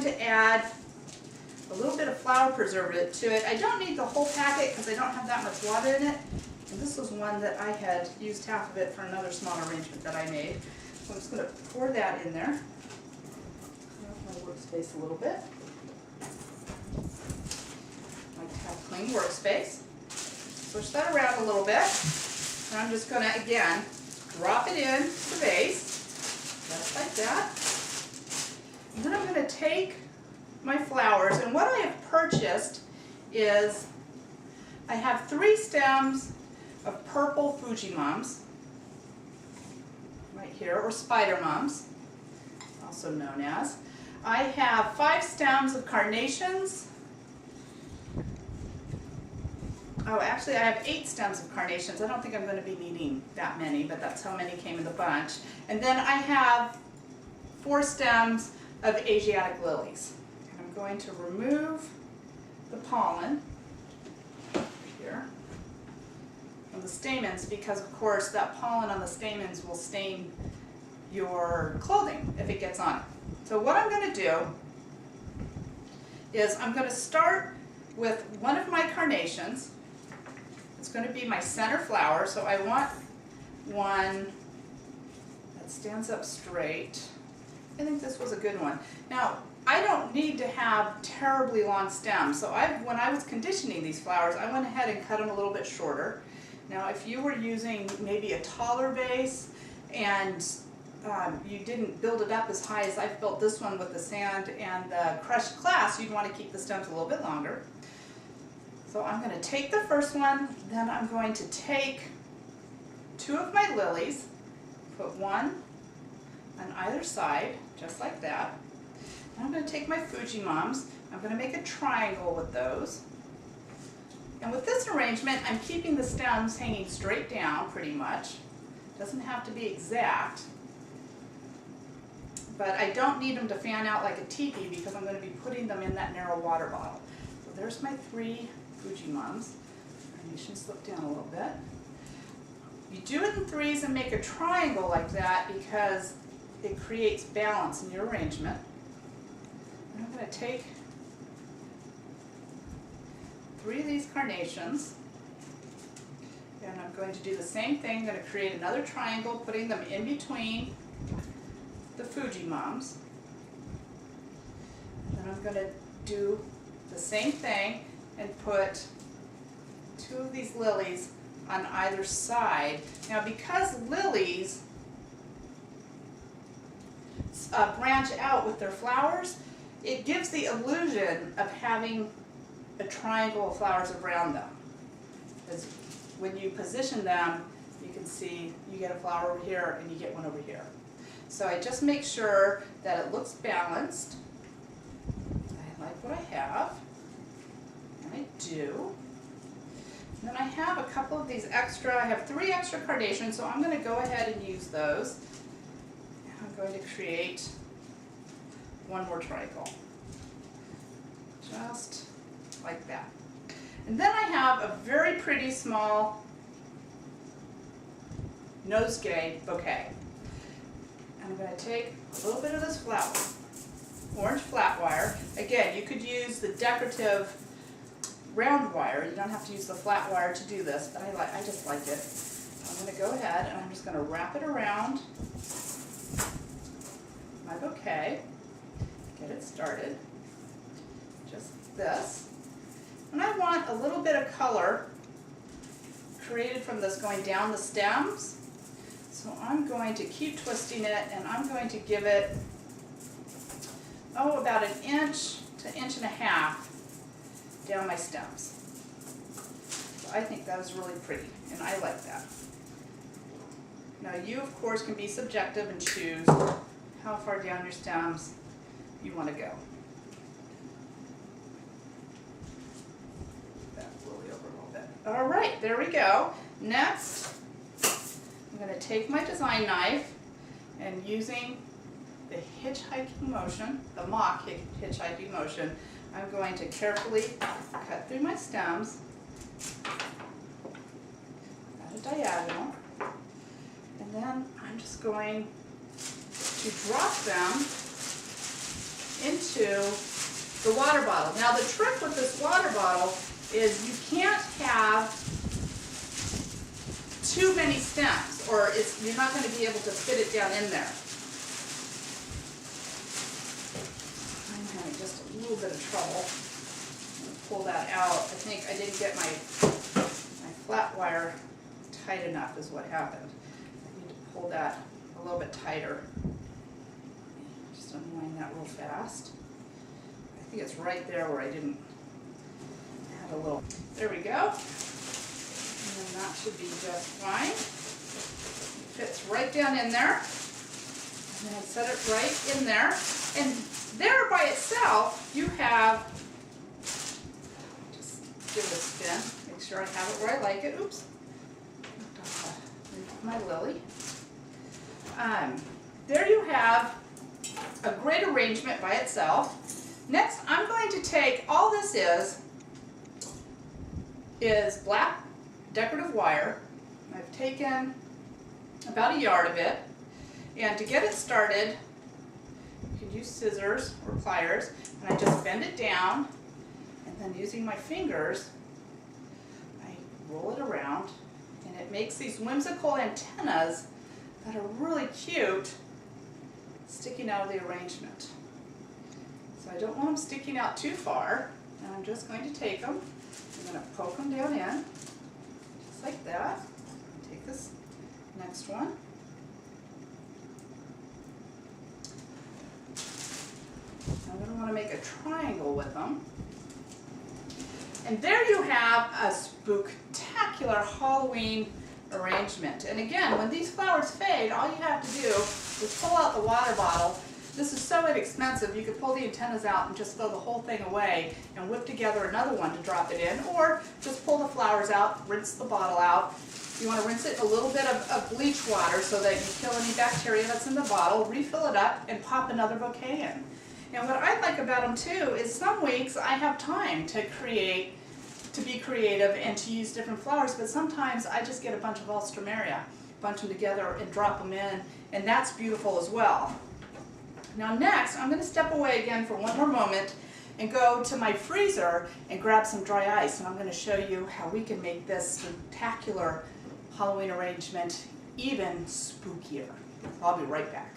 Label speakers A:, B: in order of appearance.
A: to add a little bit of flower preservative to it. I don't need the whole packet because I don't have that much water in it. And this was one that I had used half of it for another small arrangement that I made. So I'm just going to pour that in there. Clean up my workspace a little bit. I like to have clean workspace. Push that around a little bit. And I'm just going to, again, drop it in the vase, just like that. And then I'm going to take my flowers, and what I have purchased is I have 3 stems of purple Fuji mums, right here, or spider mums, also known as. I have 5 stems of carnations. Oh, actually I have 8 stems of carnations. I don't think I'm going to be needing that many, but that's how many came in the bunch. And then I have 4 stems of Asiatic lilies. And I'm going to remove the pollen here from the stamens because, of course, that pollen on the stamens will stain your clothing if it gets on it. So what I'm going to do is I'm going to start with one of my carnations. It's going to be my center flower, so I want one that stands up straight. I think this was a good one. Now, I don't need to have terribly long stems, so when I was conditioning these flowers, I went ahead and cut them a little bit shorter. Now, if you were using maybe a taller vase and you didn't build it up as high as I've built this one with the sand and the crushed glass, you'd want to keep the stems a little bit longer. So I'm going to take the first one, then I'm going to take 2 of my lilies, put one on either side, just like that. And I'm going to take my Fuji mums, I'm going to make a triangle with those. And with this arrangement, I'm keeping the stems hanging straight down pretty much. Doesn't have to be exact. But I don't need them to fan out like a teepee because I'm going to be putting them in that narrow water bottle. So there's my 3 Fuji mums. Carnation slip down a little bit. You do it in 3s and make a triangle like that because it creates balance in your arrangement. And I'm going to take 3 of these carnations and I'm going to do the same thing. I'm going to create another triangle, putting them in between the Fuji mums. And then I'm going to do the same thing and put 2 of these lilies on either side. Now, because lilies branch out with their flowers, it gives the illusion of having a triangle of flowers around them. Because when you position them, you can see you get a flower over here and you get one over here. So I just make sure that it looks balanced. I like what I have. I do. And then I have a couple of these extra, I have 3 extra carnations, so I'm going to go ahead and use those. And I'm going to create one more triangle. Just like that. And then I have a very pretty small nosegay bouquet. I'm going to take a little bit of this flower, orange flat wire. Again, you could use the decorative round wire. You don't have to use the flat wire to do this, but I just like it. I'm going to go ahead and I'm just going to wrap it around my bouquet, get it started, just this. And I want a little bit of color created from this going down the stems. So I'm going to keep twisting it and I'm going to give it, about 1 inch to 1.5 inches down my stems. So I think that is really pretty and I like that. Now you of course can be subjective and choose how far down your stems you want to go. That really over a little bit. All right, there we go. Next, I'm going to take my design knife and using the hitchhiking motion, the mock hitchhiking motion, I'm going to carefully cut through my stems at a diagonal, and then I'm just going to drop them into the water bottle. Now the trick with this water bottle is you can't have too many stems, or you're not going to be able to fit it down in there. I'm having just a little bit of trouble. I'm going to pull that out. I think I didn't get my flat wire tight enough is what happened. I need to pull that a little bit tighter. Just unwind that real fast. I think it's right there where I didn't have a little. There we go. And then that should be just fine. It fits right down in there. And then set it right in there. And there by itself, you have, just give it a spin. Make sure I have it where I like it. Oops. My lily. There you have a great arrangement by itself. Next, I'm going to take, all this is black decorative wire. I've taken about a yard of it, and to get it started, you can use scissors or pliers, and I just bend it down, and then using my fingers, I roll it around, and it makes these whimsical antennas that are really cute sticking out of the arrangement. So I don't want them sticking out too far, and I'm just going to take them, I'm going to poke them down in, just like that. Take this next one. I'm going to want to make a triangle with them. And there you have a spooktacular Halloween arrangement. And again, when these flowers fade, all you have to do is pull out the water bottle. This is so inexpensive, you could pull the antennas out and just throw the whole thing away and whip together another one to drop it in, or just pull the flowers out, rinse the bottle out. You want to rinse it in a little bit of bleach water so that you kill any bacteria that's in the bottle, refill it up, and pop another bouquet in. And what I like about them too is some weeks I have time to be creative and to use different flowers, but sometimes I just get a bunch of alstroemeria, bunch them together and drop them in, and that's beautiful as well. Now next, I'm going to step away again for one more moment and go to my freezer and grab some dry ice, and I'm going to show you how we can make this spectacular Halloween arrangement even spookier. I'll be right back.